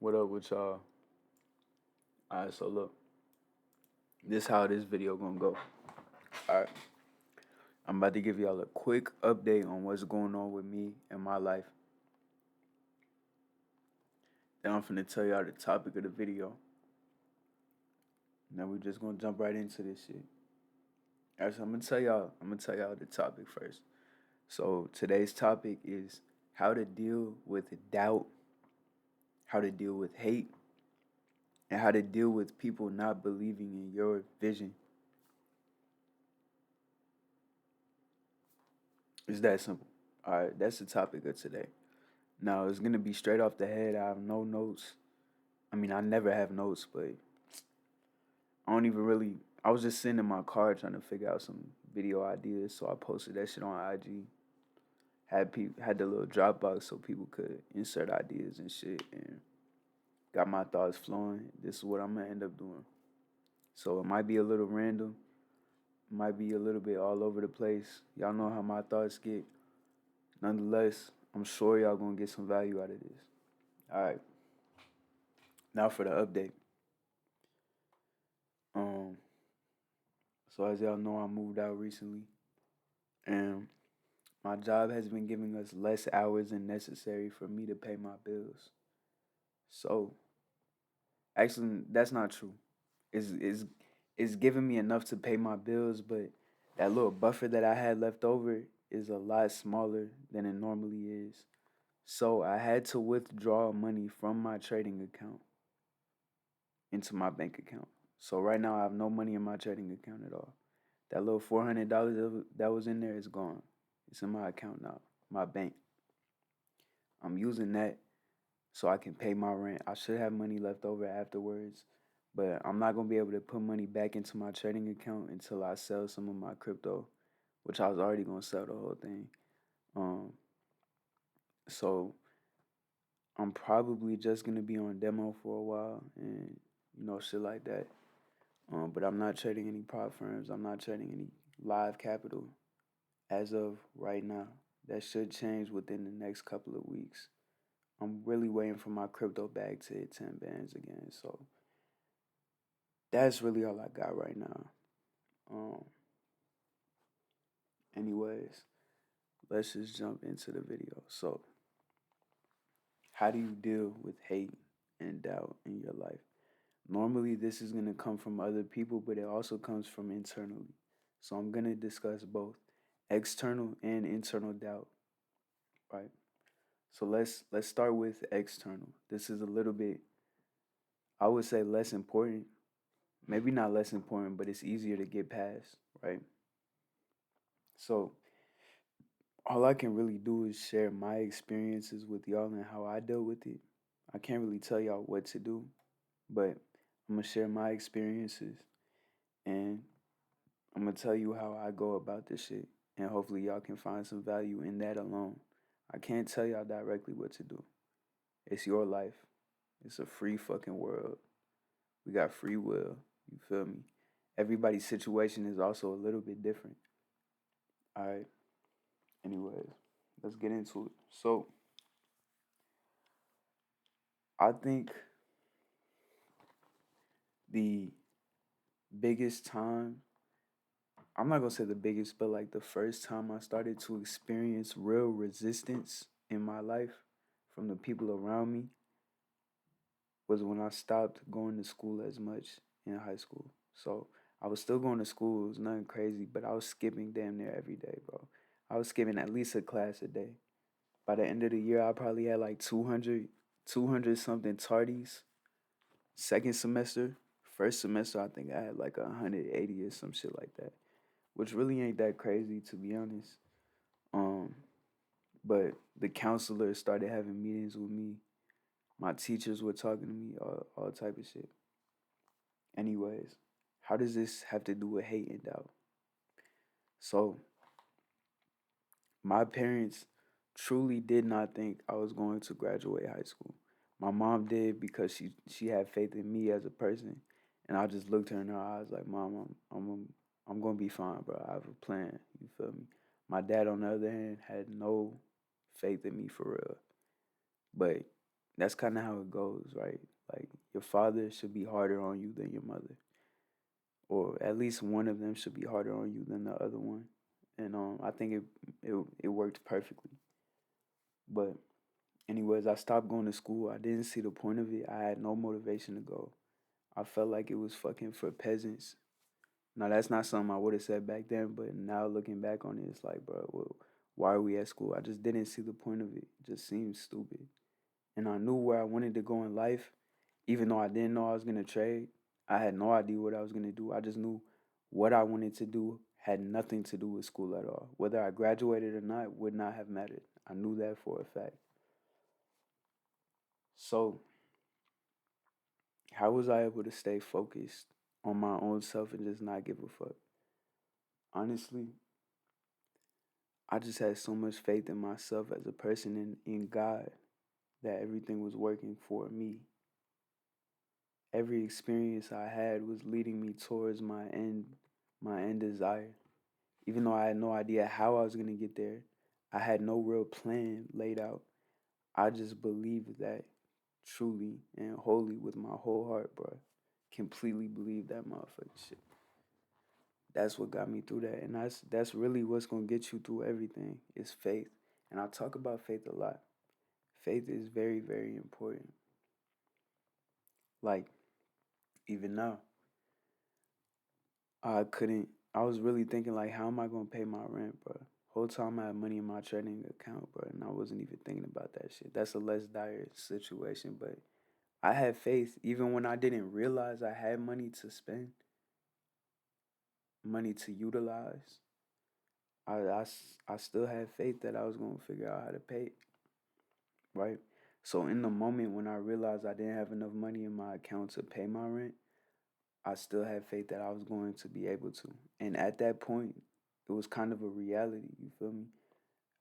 What up with y'all? Alright, so look, this how this video gonna go. Alright, I'm about to give y'all a quick update on what's going on with me and my life. Then I'm finna tell y'all the topic of the video. Now we just gonna jump right into this shit. Alright, so I'm gonna tell y'all the topic first. So today's topic is how to deal with doubt, how to deal with hate, and how to deal with people not believing in your vision. It's that simple. Alright, that's the topic of today. Now it's gonna be straight off the head. I have no notes. I mean, I never have notes, but I don't even really. I was just sitting in my car trying to figure out some video ideas, so I posted that shit on IG. Had the little Dropbox so people could insert ideas and shit, and got my thoughts flowing. This is what I'm gonna end up doing. So it might be a little random, might be a little bit all over the place. Y'all know how my thoughts get. Nonetheless, I'm sure y'all gonna get some value out of this. All right. Now for the update. Um, so as y'all know, I moved out recently, and my job has been giving us less hours than necessary for me to pay my bills. So actually, that's not true. It's giving me enough to pay my bills, but that little buffer that I had left over is a lot smaller than it normally is. So I had to withdraw money from my trading account into my bank account. So right now I have no money in my trading account at all. That little $400 that was in there is gone. It's in my account now, my bank. I'm using that so I can pay my rent. I should have money left over afterwards, but I'm not gonna be able to put money back into my trading account until I sell some of my crypto, which I was already gonna sell the whole thing. Um, so I'm probably just gonna be on demo for a while and shit like that. But I'm not trading any prop firms. I'm not trading any live capital as of right now. That should change within the next couple of weeks. I'm really waiting for my crypto bag to hit 10 bands again. So that's really all I got right now. Um, anyways, let's just jump into the video. So, how do you deal with hate and doubt in your life? Normally, this is going to come from other people, but it also comes from internally. So, I'm going to discuss both external and internal doubt, right? So, let's start with external. This is a little bit, I would say, less important. Maybe not less important, but it's easier to get past, right? So, all I can really do is share my experiences with y'all and how I dealt with it. I can't really tell y'all what to do, but I'm gonna share my experiences and I'm gonna tell you how I go about this shit. And hopefully y'all can find some value in that alone. I can't tell y'all directly what to do. It's your life. It's a free fucking world. We got free will. You feel me? Everybody's situation is also a little bit different. Alright. Anyways, let's get into it. So I think the biggest time, I'm not gonna say the biggest, but like the first time I started to experience real resistance in my life from the people around me was when I stopped going to school as much in high school. So I was still going to school, it was nothing crazy, but I was skipping damn near every day, bro. I was skipping at least a class a day. By the end of the year, I probably had like 200 something tardies. Second semester, first semester, I think I had like 180 or some shit like that, which really ain't that crazy to be honest. Um, but the counselors started having meetings with me. My teachers were talking to me, all type of shit. Anyways, how does this have to do with hate and doubt? So, my parents truly did not think I was going to graduate high school. My mom did because she had faith in me as a person, and I just looked her in her eyes like, "Mom, I'm gonna be fine, bro. I have a plan." You feel me? My dad, on the other hand, had no faith in me for real. But that's kind of how it goes, right? Like your father should be harder on you than your mother, or at least one of them should be harder on you than the other one. And I think it worked perfectly. But anyways, I stopped going to school. I didn't see the point of it. I had no motivation to go. I felt like it was fucking for peasants. Now that's not something I would have said back then, but now looking back on it, it's like, bro, well, why are we at school? I just didn't see the point of it. It just seemed stupid. And I knew where I wanted to go in life, even though I didn't know I was gonna trade. I had no idea what I was gonna do. I just knew what I wanted to do had nothing to do with school at all. Whether I graduated or not would not have mattered. I knew that for a fact. So, how was I able to stay focused on my own self and just not give a fuck? Honestly, I just had so much faith in myself as a person and in God that everything was working for me. Every experience I had was leading me towards my end desire. Even though I had no idea how I was gonna get there, I had no real plan laid out. I just believed that truly and wholly with my whole heart, bro. Completely believed that motherfucking shit. That's what got me through that, and that's really what's gonna get you through everything. Is faith, and I talk about faith a lot. Faith is very, very important. Like even now, I couldn't. I was really thinking like, how am I gonna pay my rent, bro? Whole time I had money in my trading account, bro, and I wasn't even thinking about that shit. That's a less dire situation, but I had faith even when I didn't realize I had money to spend, money to utilize. I still had faith that I was gonna figure out how to pay it, right? So in the moment when I realized I didn't have enough money in my account to pay my rent, I still had faith that I was going to be able to. And at that point, it was kind of a reality, you feel me?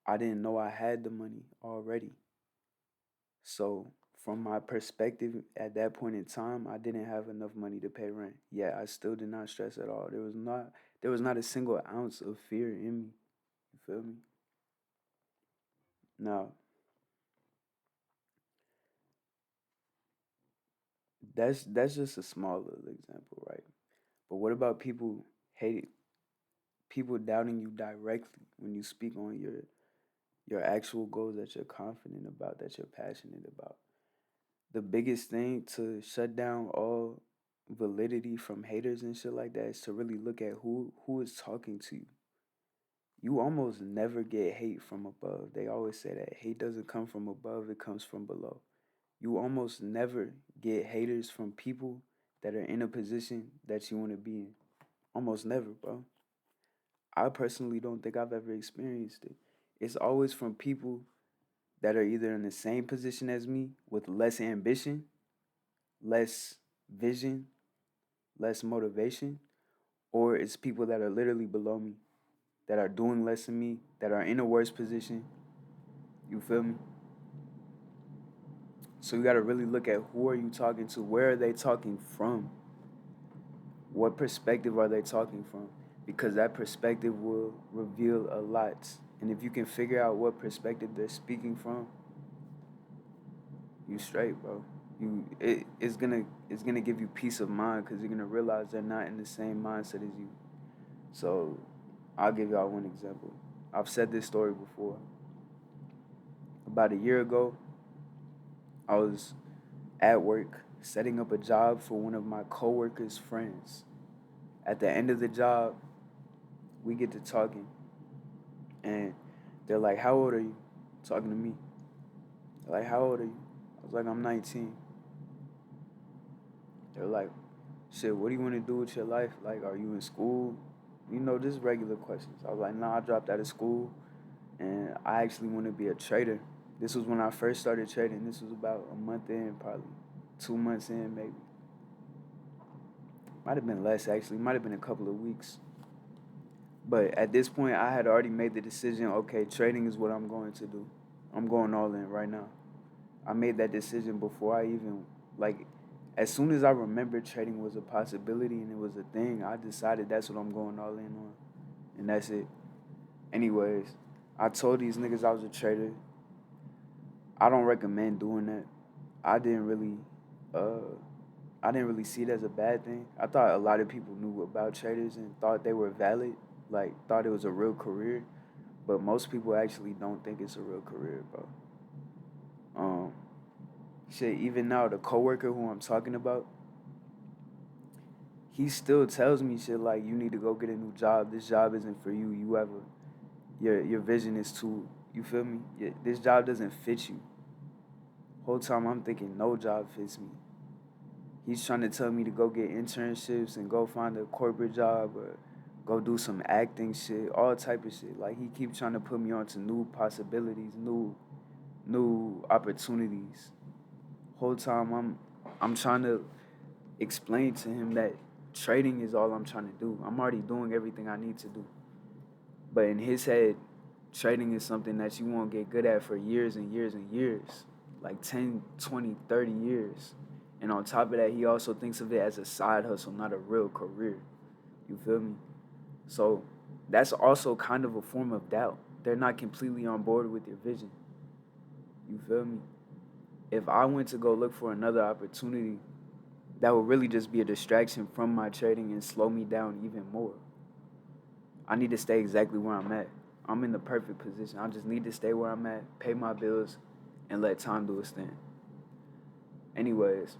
I didn't know I had the money already. So, from my perspective at that point in time, I didn't have enough money to pay rent. Yet I still did not stress at all. There was not a single ounce of fear in me. You feel me? Now, that's just a small little example, right? But what about hate people doubting you directly when you speak on your actual goals that you're confident about, that you're passionate about? The biggest thing to shut down all validity from haters and shit like that is to really look at who is talking to you. You almost never get hate from above. They always say that hate doesn't come from above, it comes from below. You almost never get haters from people that are in a position that you want to be in. Almost never, bro. I personally don't think I've ever experienced it. It's always from people that are either in the same position as me with less ambition, less vision, less motivation, or it's people that are literally below me, that are doing less than me, that are in a worse position. You feel me? So you got to really look at who are you talking to? Where are they talking from? What perspective are they talking from? Because that perspective will reveal a lot. And if you can figure out what perspective they're speaking from, you straight, bro. It's gonna give you peace of mind because you're gonna realize they're not in the same mindset as you. So I'll give y'all one example. I've said this story before. About a year ago, I was at work setting up a job for one of my coworkers' friends. At the end of the job, we get to talking, and they're like, "How old are you?" Talking to me. They're like, "How old are you?" I was like, "I'm 19." They're like, "Shit, what do you want to do with your life? Like, are you in school?" You know, just regular questions. I was like, "Nah, I dropped out of school, and I actually want to be a trader." This was when I first started trading. This was about a month in, probably 2 months in, maybe. Might have been less actually. Might have been a couple of weeks. But at this point, I had already made the decision. Okay, trading is what I'm going to do. I'm going all in right now. I made that decision before I even like. As soon as I remembered trading was a possibility and it was a thing, I decided that's what I'm going all in on, and that's it. Anyways, I told these niggas I was a trader. I don't recommend doing that. I didn't really uh I didn't really see it as a bad thing. I thought a lot of people knew about traders and thought they were valid, like thought it was a real career, but most people actually don't think it's a real career, bro. Um, Shit, even now the coworker who I'm talking about, he still tells me shit like you need to go get a new job. This job isn't for you. You have a your vision is too. You feel me? This job doesn't fit you. Whole time I'm thinking no job fits me. He's trying to tell me to go get internships and go find a corporate job or go do some acting shit, all type of shit. Like he keeps trying to put me onto new possibilities, new opportunities. Whole time I'm trying to explain to him that trading is all I'm trying to do. I'm already doing everything I need to do. But in his head, trading is something that you won't get good at for years and years and years. Like 10, 20, 30 years. And on top of that, he also thinks of it as a side hustle, not a real career. You feel me? So that's also kind of a form of doubt. They're not completely on board with your vision. You feel me? If I went to go look for another opportunity, that would really just be a distraction from my trading and slow me down even more. I need to stay exactly where I'm at. I'm in the perfect position. I just need to stay where I'm at, pay my bills, and let time do its thing. Anyways,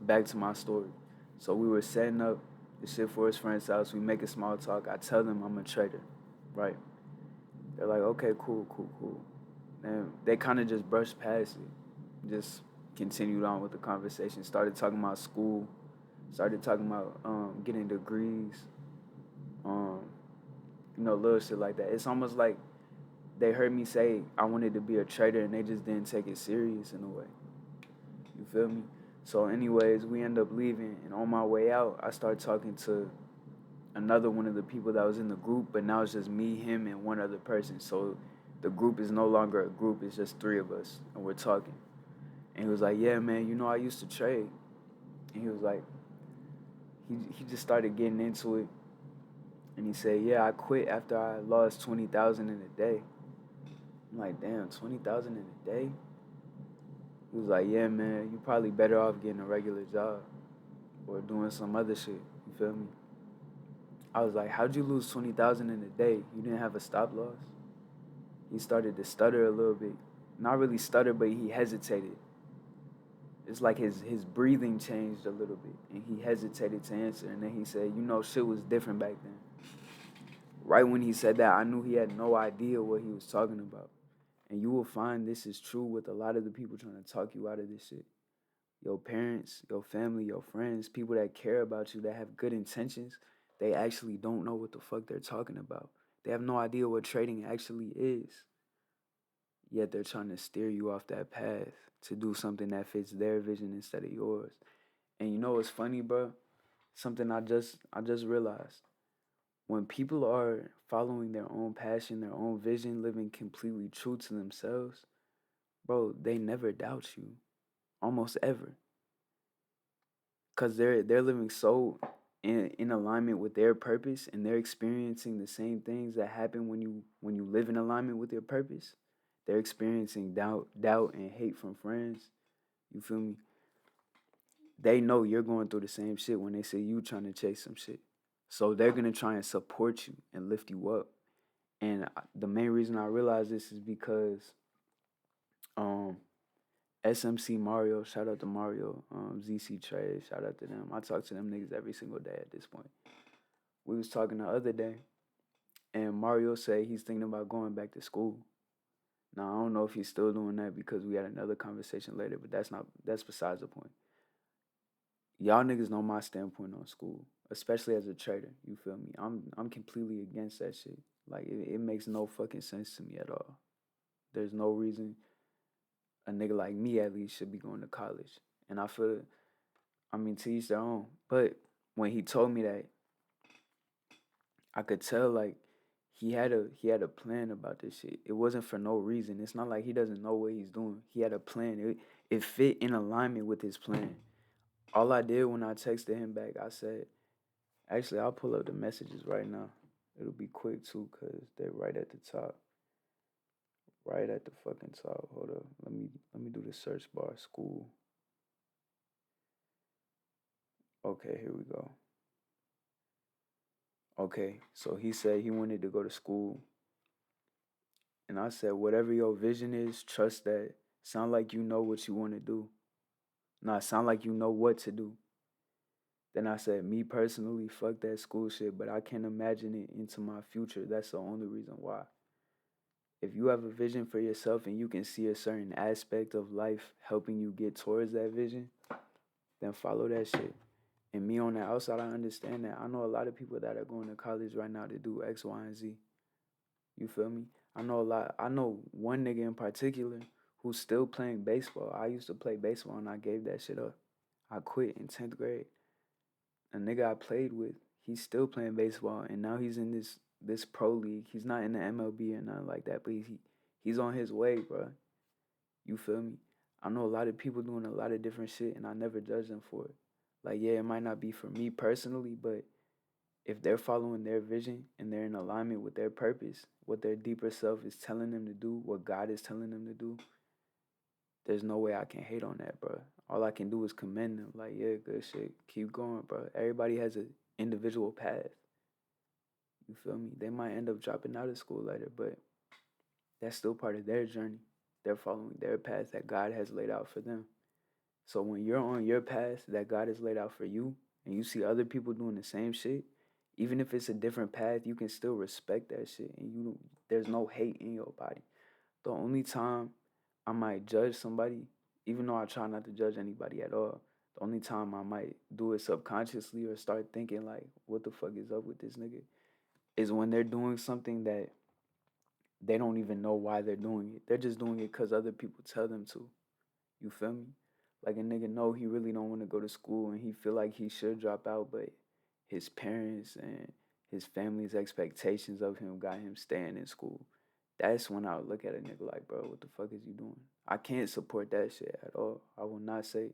back to my story. So we were setting up the shit for his friend's house. We make a small talk. I tell them I'm a trader, right? They're like, okay, cool, cool, cool. And they kind of just brushed past it, just continued on with the conversation. Started talking about school, started talking about getting degrees, um, little shit like that. It's almost like they heard me say I wanted to be a trader and they just didn't take it serious in a way. You feel me? So, anyways, we end up leaving, and on my way out, I start talking to another one of the people that was in the group, but now it's just me, him, and one other person. So, the group is no longer a group; it's just three of us, and we're talking. And he was like, "Yeah, man, I used to trade." And he was like, he just started getting into it, and he said, "Yeah, I quit after I lost 20,000 in a day." I'm like, "Damn, 20,000 in a day?" He was like, "Yeah, man, you probably better off getting a regular job or doing some other shit." You feel me? I was like, "How'd you lose 20,000 in a day? You didn't have a stop loss?" He started to stutter a little bit. Not really stutter, but he hesitated. It's like his breathing changed a little bit, and he hesitated to answer. And then he said, "Shit was different back then." Right when he said that, I knew he had no idea what he was talking about. And you will find this is true with a lot of the people trying to talk you out of this shit. Your parents, your family, your friends, people that care about you, that have good intentions, they actually don't know what the fuck they're talking about. They have no idea what trading actually is. Yet they're trying to steer you off that path to do something that fits their vision instead of yours. And you know what's funny, bro? Something I just realized. When people are following their own passion, their own vision, living completely true to themselves, bro, they never doubt you. Almost ever. Cause they're living so in alignment with their purpose and they're experiencing the same things that happen when you live in alignment with your purpose. They're experiencing doubt and hate from friends. You feel me? They know you're going through the same shit when they see you trying to chase some shit. So they're gonna try and support you and lift you up. And the main reason I realize this is because um SMC Mario, shout out to Mario, ZC Trade, shout out to them. I talk to them niggas every single day at this point. We was talking the other day, and Mario said he's thinking about going back to school. Now I don't know if he's still doing that because we had another conversation later, but that's besides the point. Y'all niggas know my standpoint on school, especially as a trader. You feel me? I'm completely against that shit. Like it makes no fucking sense to me at all. There's no reason a nigga like me at least should be going to college. And I feel, I mean, to each their own. But when he told me that, I could tell like he had a plan about this shit. It wasn't for no reason. It's not like he doesn't know what he's doing. He had a plan. It fit in alignment with his plan. All I did when I texted him back, I said, actually, I'll pull up the messages right now. It'll be quick too, cause they're right at the top. right at the fucking top. Hold up. Let me do the search bar. School. Okay, here we go. Okay, so he said he wanted to go to school. And I said, whatever your vision is, trust that. Sound like you know what you want to do. Nah, sound like you know what to do. Then I said, me personally, fuck that school shit, but I can't imagine it into my future. That's the only reason why. If you have a vision for yourself and you can see a certain aspect of life helping you get towards that vision, then follow that shit. And me on the outside, I understand that. I know a lot of people that are going to college right now to do X, Y, and Z. You feel me? I know one nigga in particular who's still playing baseball. I used to play baseball and I gave that shit up. I quit in 10th grade. A nigga I played with, he's still playing baseball and now he's in this pro league. He's not in the MLB or nothing like that, but he's on his way, bro. You feel me? I know a lot of people doing a lot of different shit and I never judge them for it. Like, yeah, it might not be for me personally, but if they're following their vision and they're in alignment with their purpose, what their deeper self is telling them to do, what God is telling them to do, there's no way I can hate on that, bro. All I can do is commend them. Like, yeah, good shit. Keep going, bro. Everybody has an individual path. You feel me? They might end up dropping out of school later, but that's still part of their journey. They're following their path that God has laid out for them. So when you're on your path that God has laid out for you and you see other people doing the same shit, even if it's a different path, you can still respect that shit and there's no hate in your body. The only time I might judge somebody, even though I try not to judge anybody at all, the only time I might do it subconsciously or start thinking like, what the fuck is up with this nigga, is when they're doing something that they don't even know why they're doing it. They're just doing it because other people tell them to. You feel me? Like a nigga know he really don't want to go to school and he feel like he should drop out, but his parents and his family's expectations of him got him staying in school. That's when I would look at a nigga like, bro, what the fuck is you doing? I can't support that shit at all. I will not say.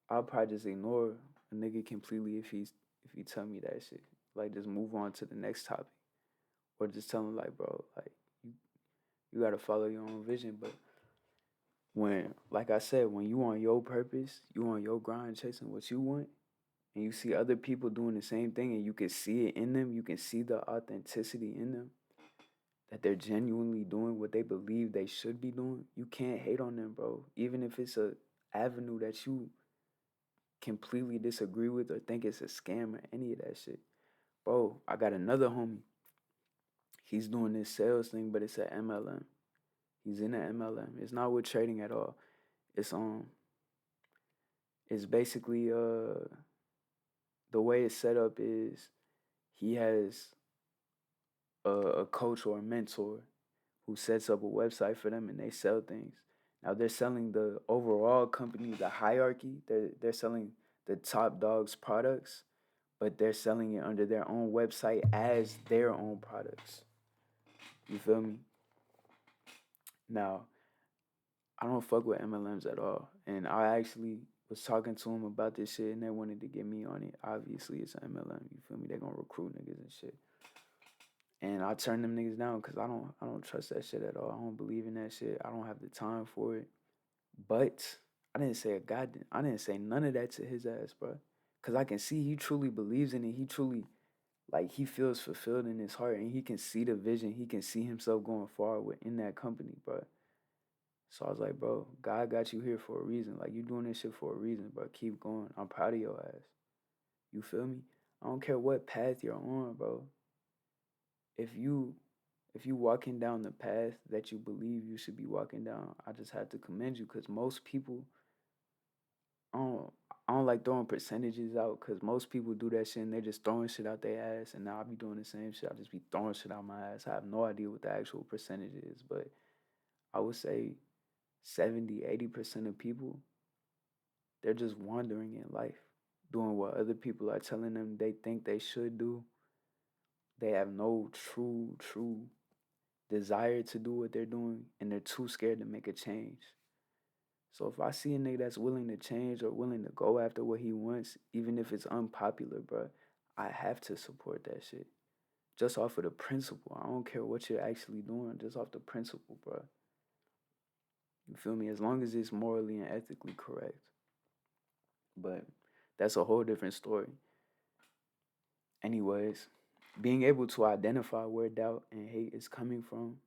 I'll probably just ignore a nigga completely if he tell me that shit. Like just move on to the next topic, or just tell him like, bro, like you gotta follow your own vision, but when, like I said, when you on your purpose, you on your grind chasing what you want, and you see other people doing the same thing and you can see it in them, you can see the authenticity in them, that they're genuinely doing what they believe they should be doing, you can't hate on them, bro. Even if it's a avenue that you completely disagree with or think it's a scam or any of that shit. Bro, I got another homie. He's doing this sales thing, but it's an MLM. He's in an MLM. It's not with trading at all. It's it's basically the way it's set up is he has a coach or a mentor who sets up a website for them and they sell things. Now they're selling the overall company, the hierarchy. They're selling the top dogs products, but they're selling it under their own website as their own products. You feel me? Now, I don't fuck with MLMs at all. And I actually was talking to them about this shit and they wanted to get me on it. Obviously, it's an MLM. You feel me? They're gonna recruit niggas and shit. And I turn them niggas down because I don't trust that shit at all. I don't believe in that shit. I don't have the time for it. But I didn't say I didn't say none of that to his ass, bro. Cause I can see he truly believes in it. He truly like he feels fulfilled in his heart and he can see the vision. He can see himself going forward in that company, bro. So I was like, bro, God got you here for a reason. Like you doing this shit for a reason, bro. Keep going. I'm proud of your ass. You feel me? I don't care what path you're on, bro. If you walking down the path that you believe you should be walking down, I just have to commend you because most people, I don't, I don't like throwing percentages out because most people do that shit and they're just throwing shit out their ass. And now I be doing the same shit. I just be throwing shit out my ass. I have no idea what the actual percentage is, but I would say 70, 80% of people, they're just wandering in life, doing what other people are telling them they think they should do. They have no true desire to do what they're doing, and they're too scared to make a change. So if I see a nigga that's willing to change or willing to go after what he wants, even if it's unpopular, bro, I have to support that shit. Just off of the principle. I don't care what you're actually doing, just off the principle, bro. You feel me? As long as it's morally and ethically correct. But that's a whole different story. Anyways, being able to identify where doubt and hate is coming from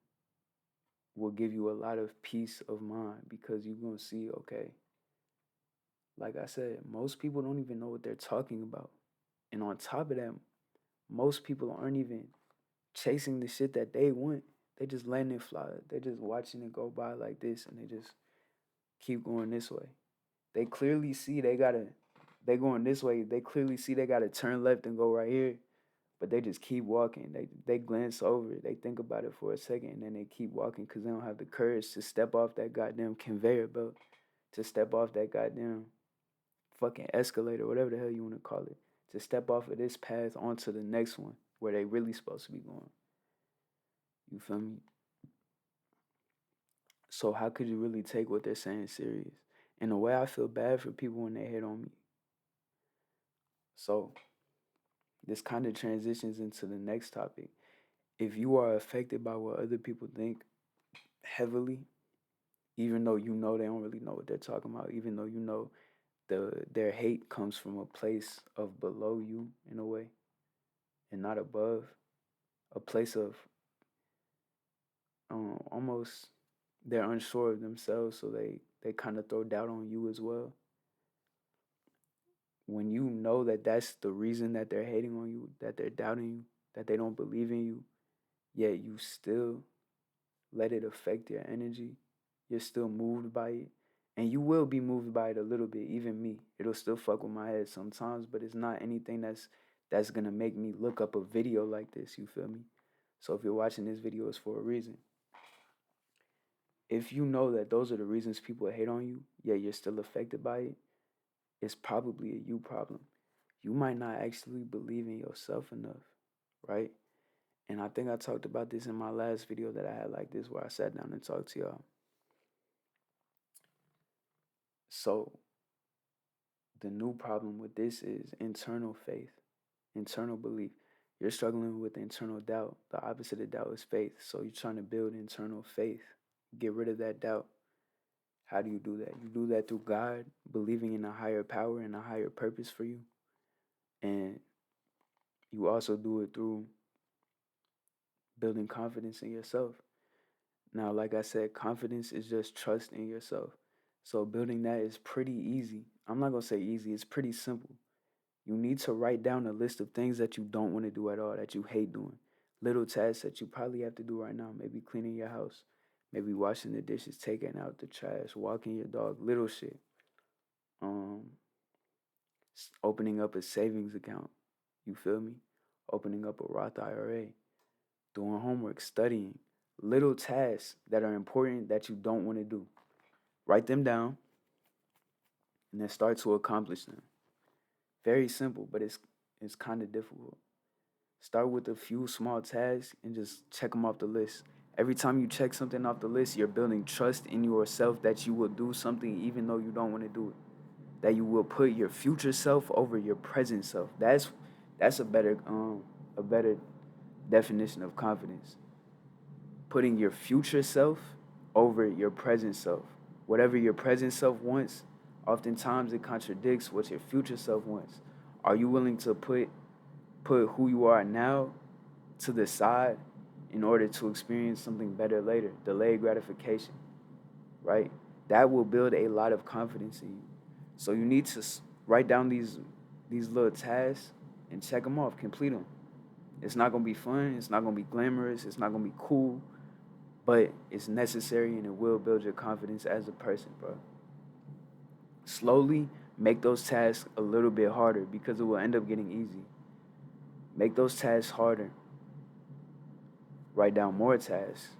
will give you a lot of peace of mind because you're going to see, okay, like I said, most people don't even know what they're talking about. And on top of that, most people aren't even chasing the shit that they want. They just letting it fly. They just watching it go by like this and they just keep going this way. They clearly see they going this way. They clearly see they gotta turn left and go right here. But they just keep walking. They glance over it. They think about it for a second and then they keep walking because they don't have the courage to step off that goddamn conveyor belt, to step off that goddamn fucking escalator, whatever the hell you want to call it, to step off of this path onto the next one where they really supposed to be going. You feel me? So how could you really take what they're saying serious? In a way, I feel bad for people when they hate on me. So this kind of transitions into the next topic. If you are affected by what other people think heavily, even though you know they don't really know what they're talking about, even though you know their hate comes from a place of below you in a way and not above, a place of almost they're unsure of themselves, so they kind of throw doubt on you as well. When you know that that's the reason that they're hating on you, that they're doubting you, that they don't believe in you, yet you still let it affect your energy, you're still moved by it, and you will be moved by it a little bit. Even me, it'll still fuck with my head sometimes, but it's not anything that's gonna make me look up a video like this. You feel me? So if you're watching this video, it's for a reason. If you know that those are the reasons people hate on you, yet you're still affected by it, it's probably a you problem. You might not actually believe in yourself enough, right? And I think I talked about this in my last video that I had like this, where I sat down and talked to y'all. So the new problem with this is internal faith, internal belief. You're struggling with internal doubt. The opposite of doubt is faith. So you're trying to build internal faith. Get rid of that doubt. How do you do that? You do that through God, believing in a higher power and a higher purpose for you. And you also do it through building confidence in yourself. Now, like I said, confidence is just trust in yourself. So building that is pretty easy. I'm not going to say easy, it's pretty simple. You need to write down a list of things that you don't want to do at all, that you hate doing. Little tasks that you probably have to do right now, maybe cleaning your house, maybe washing the dishes, taking out the trash, walking your dog, little shit. Opening up a savings account, you feel me? Opening up a Roth IRA, doing homework, studying, little tasks that are important that you don't want to do. Write them down and then start to accomplish them. Very simple, but it's kind of difficult. Start with a few small tasks and just check them off the list. Every time you check something off the list, you're building trust in yourself that you will do something even though you don't want to do it. That you will put your future self over your present self. That's a better definition of confidence. Putting your future self over your present self. Whatever your present self wants, oftentimes it contradicts what your future self wants. Are you willing to put who you are now to the side in order to experience something better later? Delayed gratification, right? That will build a lot of confidence in you. So you need to write down these little tasks and check them off, complete them. It's not gonna be fun. It's not gonna be glamorous. It's not gonna be cool, but it's necessary and it will build your confidence as a person, bro. Slowly make those tasks a little bit harder because it will end up getting easy. Make those tasks harder. Write down more tasks.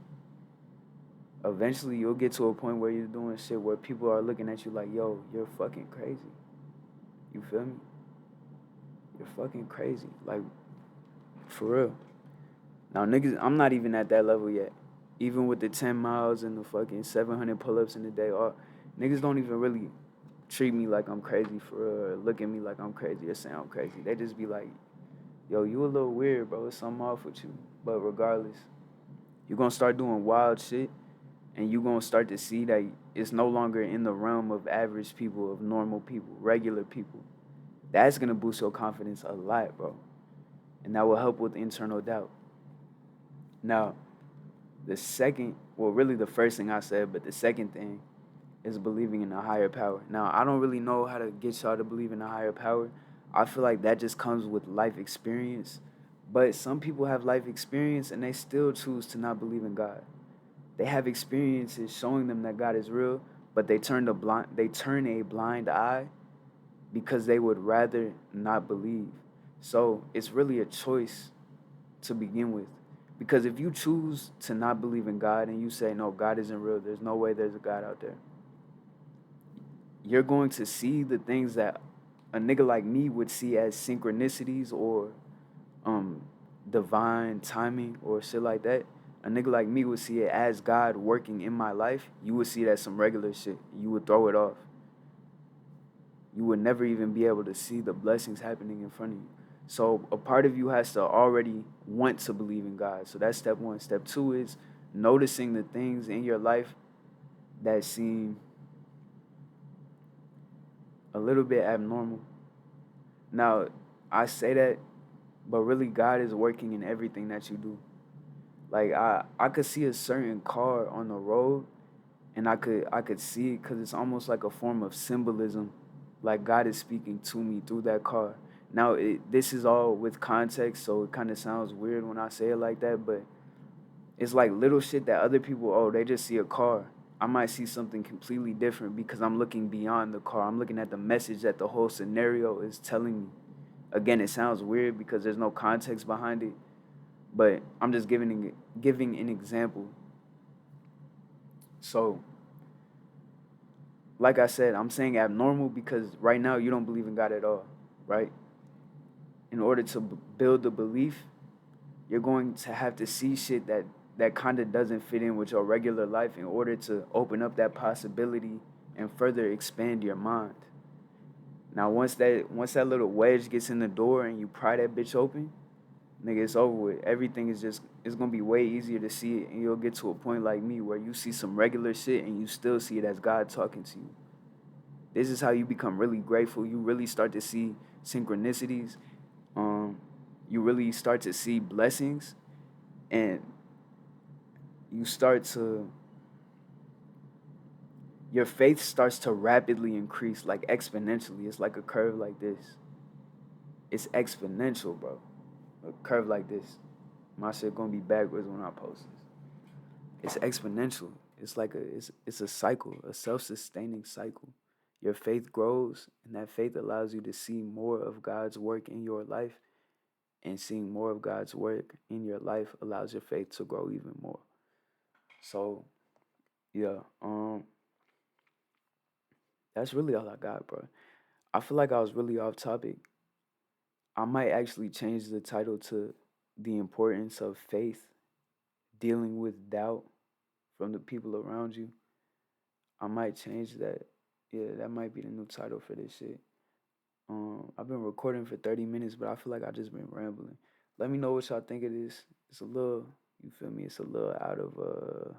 Eventually, you'll get to a point where you're doing shit where people are looking at you like, yo, you're fucking crazy. You feel me? You're fucking crazy. Like, for real. Now, niggas, I'm not even at that level yet. Even with the 10 miles and the fucking 700 pull-ups in a day, niggas don't even really treat me like I'm crazy for real, or look at me like I'm crazy or say I'm crazy. They just be like, yo, you a little weird, bro. It's something off with you. But regardless, you're gonna start doing wild shit and you're going to start to see that it's no longer in the realm of average people, of normal people, regular people. That's going to boost your confidence a lot, bro. And that will help with internal doubt. Now, the second, well, really the first thing I said, but the second thing is believing in a higher power. Now, I don't really know how to get y'all to believe in a higher power. I feel like that just comes with life experience. But some people have life experience and they still choose to not believe in God. They have experiences showing them that God is real, but they turn a blind eye because they would rather not believe. So it's really a choice to begin with. Because if you choose to not believe in God and you say, no, God isn't real, there's no way there's a God out there, you're going to see the things that a nigga like me would see as synchronicities or um divine timing or shit like that. A nigga like me would see it as God working in my life. You would see it as some regular shit. You would throw it off. You would never even be able to see the blessings happening in front of you. So a part of you has to already want to believe in God. So that's step one. Step two is noticing the things in your life that seem a little bit abnormal. Now, I say that, but really God is working in everything that you do. Like I could see a certain car on the road and I could see it because it's almost like a form of symbolism, like God is speaking to me through that car. Now this is all with context, so it kind of sounds weird when I say it like that, but it's like little shit that other people, oh, they just see a car. I might see something completely different because I'm looking beyond the car. I'm looking at the message that the whole scenario is telling me. Again, it sounds weird because there's no context behind it, but I'm just giving an example. So like I said, I'm saying abnormal because right now you don't believe in God at all, right? In order to build the belief, you're going to have to see shit that kind of doesn't fit in with your regular life in order to open up that possibility and further expand your mind. Now, once that little wedge gets in the door and you pry that bitch open, nigga, it's over with. Everything is just it's gonna be way easier to see it, and you'll get to a point like me where you see some regular shit and you still see it as God talking to you. This is how you become really grateful. You really start to see synchronicities. Um, you really start to see blessings, and you start to your faith starts to rapidly increase, like exponentially. It's like a curve like this. It's exponential, bro. A curve like this. My shit gonna be backwards when I post this. It's exponential. It's like it's a cycle, a self-sustaining cycle. Your faith grows, and that faith allows you to see more of God's work in your life, and seeing more of God's work in your life allows your faith to grow even more. So, yeah, that's really all I got, bro. I feel like I was really off topic. I might actually change the title to The Importance of Faith, Dealing with Doubt from the People Around You. I might change that. Yeah, that might be the new title for this shit. I've been recording for 30 minutes, but I feel like I just been rambling. Let me know what y'all think of this. It's a little, you feel me? It's a little out of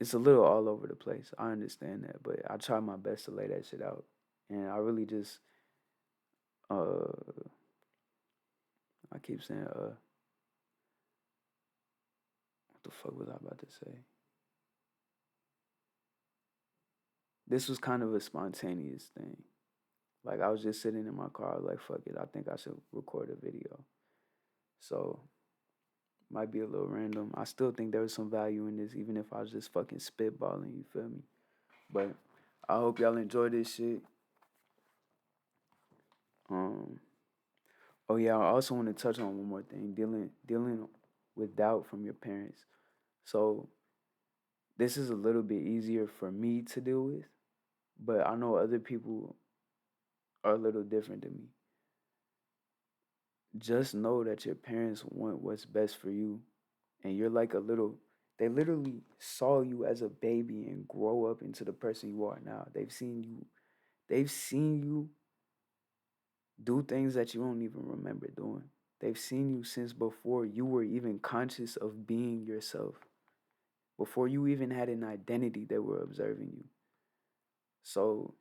it's a little all over the place. I understand that, but I try my best to lay that shit out. And I really just uh I keep saying what the fuck was I about to say? This was kind of a spontaneous thing. Like I was just sitting in my car, like fuck it, I think I should record a video. So might be a little random. I still think there was some value in this, even if I was just fucking spitballing, you feel me? But I hope y'all enjoy this shit. Um oh yeah, I also want to touch on one more thing, dealing with doubt from your parents. So this is a little bit easier for me to deal with, but I know other people are a little different than me. Just know that your parents want what's best for you, and you're like a little, they literally saw you as a baby and grow up into the person you are now. They've seen you do things that you don't even remember doing. They've seen you since before you were even conscious of being yourself. Before you even had an identity, they were observing you. So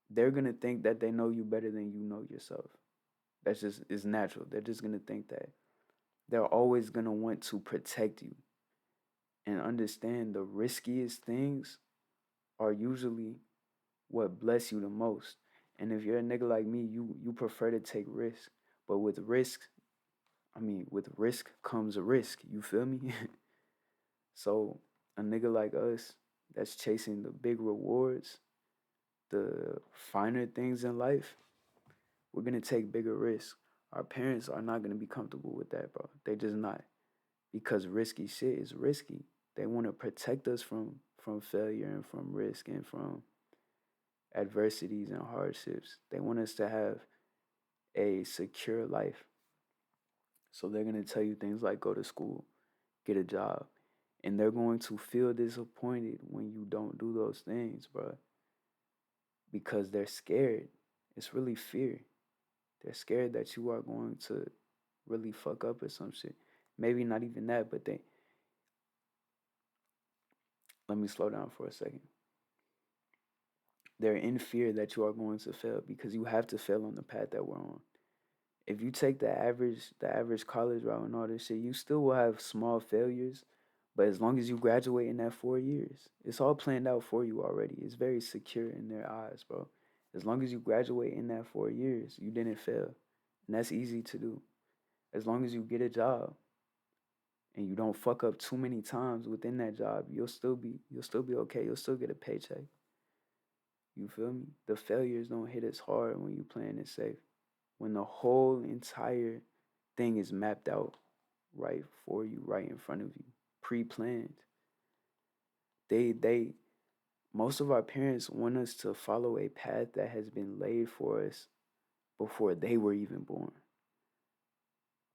they're gonna think that they know you better than you know yourself. That's just is natural. They're just gonna think that. They're always gonna want to protect you and understand the riskiest things are usually what bless you the most. And if you're a nigga like me, you prefer to take risks. But with risk comes a risk. You feel me? So a nigga like us that's chasing the big rewards, the finer things in life, we're gonna take bigger risks. Our parents are not gonna be comfortable with that, bro. They just not. Because risky shit is risky. They want to protect us from failure and from risk and from adversities and hardships. They want us to have a secure life. So they're going to tell you things like go to school, get a job. And they're going to feel disappointed when you don't do those things, bro. Because they're scared. It's really fear. They're scared that you are going to really fuck up or some shit. Maybe not even that, but let me slow down for a second. They're in fear that you are going to fail because you have to fail on the path that we're on. If you take the average college route and all this shit, you still will have small failures, but as long as you graduate in that 4 years, it's all planned out for you already. It's very secure in their eyes, bro. As long as you graduate in that 4 years, you didn't fail. And that's easy to do. As long as you get a job and you don't fuck up too many times within that job, you'll still be okay. You'll still get a paycheck. You feel me? The failures don't hit as hard when you playing it safe. When the whole entire thing is mapped out right for you, right in front of you, pre-planned. They most of our parents want us to follow a path that has been laid for us before they were even born.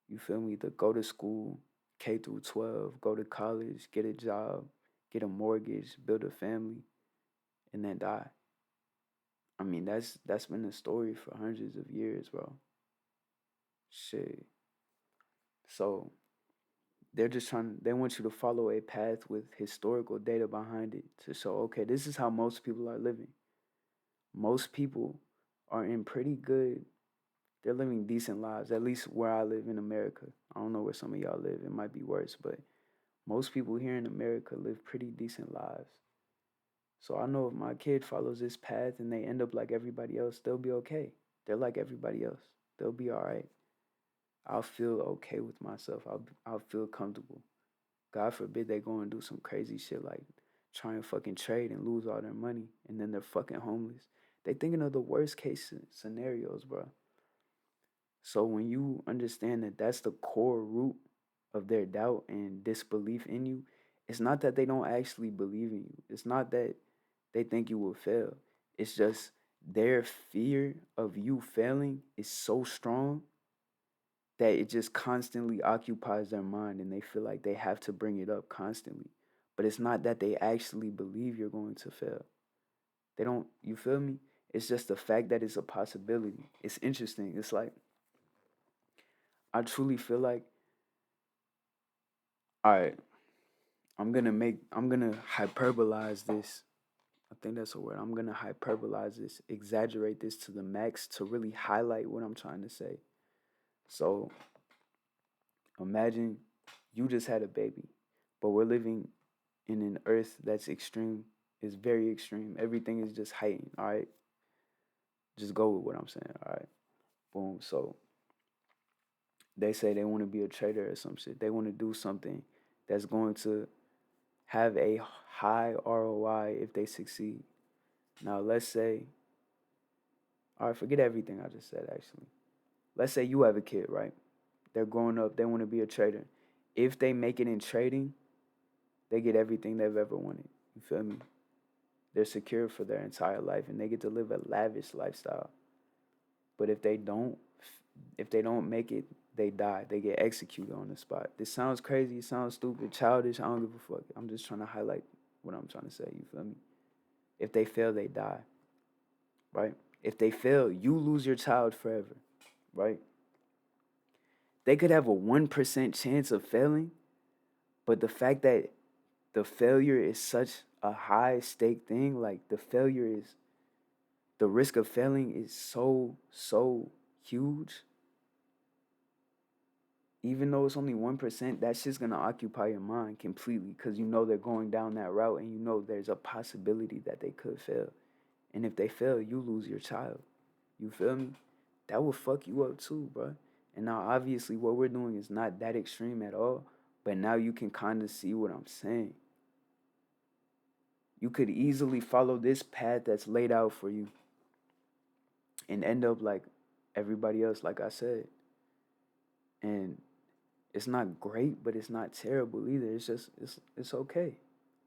You feel me? To go to school, K through 12, go to college, get a job, get a mortgage, build a family, and then die. I mean, that's been the story for hundreds of years, bro. Shit. So they want you to follow a path with historical data behind it to show, okay, this is how most people are living. Most people are in pretty good, they're living decent lives, at least where I live in America. I don't know where some of y'all live, it might be worse, but most people here in America live pretty decent lives. So I know if my kid follows this path and they end up like everybody else, they'll be okay. They're like everybody else. They'll be all right. I'll feel okay with myself. I'll feel comfortable. God forbid they go and do some crazy shit like try and fucking trade and lose all their money and then they're fucking homeless. They thinking of the worst case scenarios, bro. So when you understand that that's the core root of their doubt and disbelief in you, it's not that they don't actually believe in you. It's not that they think you will fail. It's just their fear of you failing is so strong that it just constantly occupies their mind and they feel like they have to bring it up constantly. But it's not that they actually believe you're going to fail. They don't, you feel me? It's just the fact that it's a possibility. It's interesting. It's like, I truly feel like, all right, I'm gonna hyperbolize this. I think that's a word. I'm gonna hyperbolize this, exaggerate this to the max to really highlight what I'm trying to say. So imagine you just had a baby, but we're living in an earth that's extreme, is very extreme. Everything is just heightened, all right? Just go with what I'm saying, all right? Boom. So they say they want to be a trader or some shit. They want to do something that's going to have a high ROI if they succeed. Now, let's say, all right, forget everything I just said, actually. Let's say you have a kid, right? They're growing up, they want to be a trader. If they make it in trading, they get everything they've ever wanted. You feel me? They're secure for their entire life and they get to live a lavish lifestyle. But if they don't make it, they die. They get executed on the spot. This sounds crazy, it sounds stupid, childish, I don't give a fuck. I'm just trying to highlight what I'm trying to say, you feel me? If they fail, they die, right? If they fail, you lose your child forever, right? they could have a 1% chance of failing, but the fact that the failure is such a high stake thing, like the risk of failing is so huge. Even though it's only 1%, that shit's gonna occupy your mind completely because you know they're going down that route and you know there's a possibility that they could fail. And if they fail, you lose your child. You feel me? That will fuck you up too, bro. And now, obviously, what we're doing is not that extreme at all, but now you can kind of see what I'm saying. You could easily follow this path that's laid out for you and end up like everybody else, like I said. And it's not great, but it's not terrible either. It's just it's okay.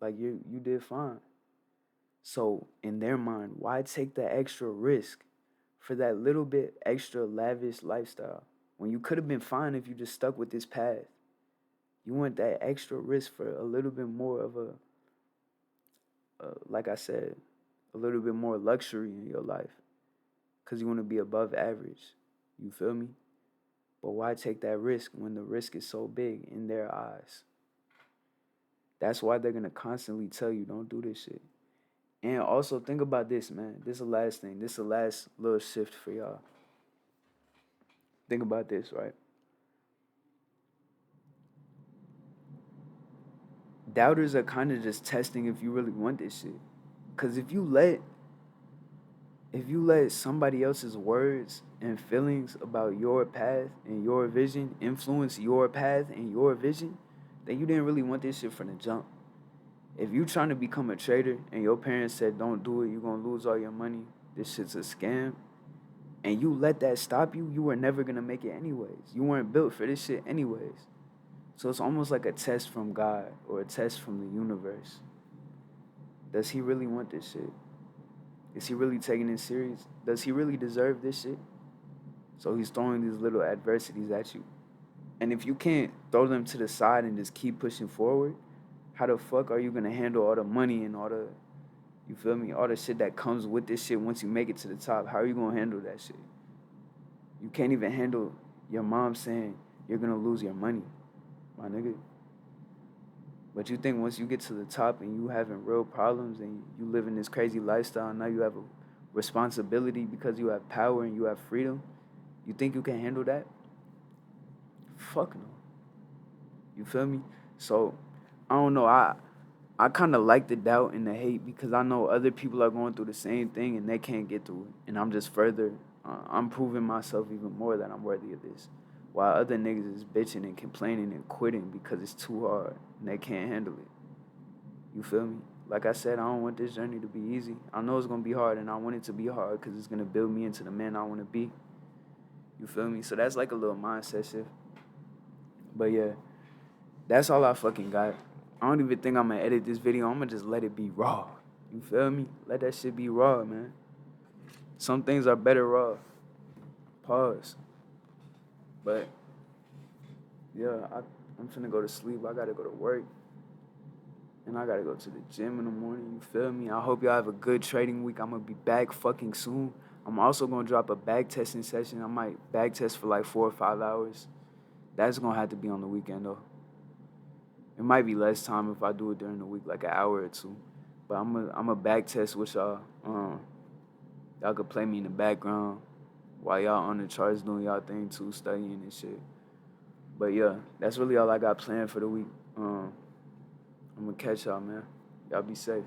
Like you did fine. So in their mind, why take the extra risk for that little bit extra lavish lifestyle when you could have been fine if you just stuck with this path? You want that extra risk for a little bit more of like I said, a little bit more luxury in your life because you want to be above average. You feel me? But why take that risk when the risk is so big in their eyes? That's why they're going to constantly tell you, don't do this shit. And also think about this, man. This is the last thing. This is the last little shift for y'all. Think about this, right? Doubters are kind of just testing if you really want this shit. Cause if you let somebody else's words and feelings about your path and your vision influence your path and your vision, then you didn't really want this shit from the jump. If you trying to become a trader and your parents said don't do it, you're gonna lose all your money, this shit's a scam, and you let that stop you, you were never gonna make it anyways. You weren't built for this shit anyways. So it's almost like a test from God or a test from the universe. Does he really want this shit? Is he really taking it serious? Does he really deserve this shit? So he's throwing these little adversities at you. And if you can't throw them to the side and just keep pushing forward, how the fuck are you gonna handle all the money and all the, you feel me, all the shit that comes with this shit once you make it to the top? How are you gonna handle that shit? You can't even handle your mom saying you're gonna lose your money, my nigga. But you think once you get to the top and you having real problems and you live in this crazy lifestyle and now you have a responsibility because you have power and you have freedom, you think you can handle that? Fuck no. You feel me? So, I don't know. I kind of like the doubt and the hate because I know other people are going through the same thing and they can't get through it. And I'm just I'm proving myself even more that I'm worthy of this. While other niggas is bitching and complaining and quitting because it's too hard and they can't handle it. You feel me? Like I said, I don't want this journey to be easy. I know it's going to be hard and I want it to be hard because it's going to build me into the man I want to be. You feel me? So that's like a little mindset shift. But yeah, that's all I fucking got. I don't even think I'm going to edit this video. I'm going to just let it be raw. You feel me? Let that shit be raw, man. Some things are better raw. Pause. But, yeah, I'm finna go to sleep. I gotta go to work. And I gotta go to the gym in the morning. You feel me? I hope y'all have a good trading week. I'm gonna be back fucking soon. I'm also gonna drop a bag testing session. I might bag test for like 4 or 5 hours. That's gonna have to be on the weekend, though. It might be less time if I do it during the week, like an hour or two. But I'm a bag test with y'all. Y'all could play me in the background while y'all on the charts doing y'all thing too, studying and shit. But yeah, that's really all I got planned for the week. I'm gonna catch y'all, man. Y'all be safe.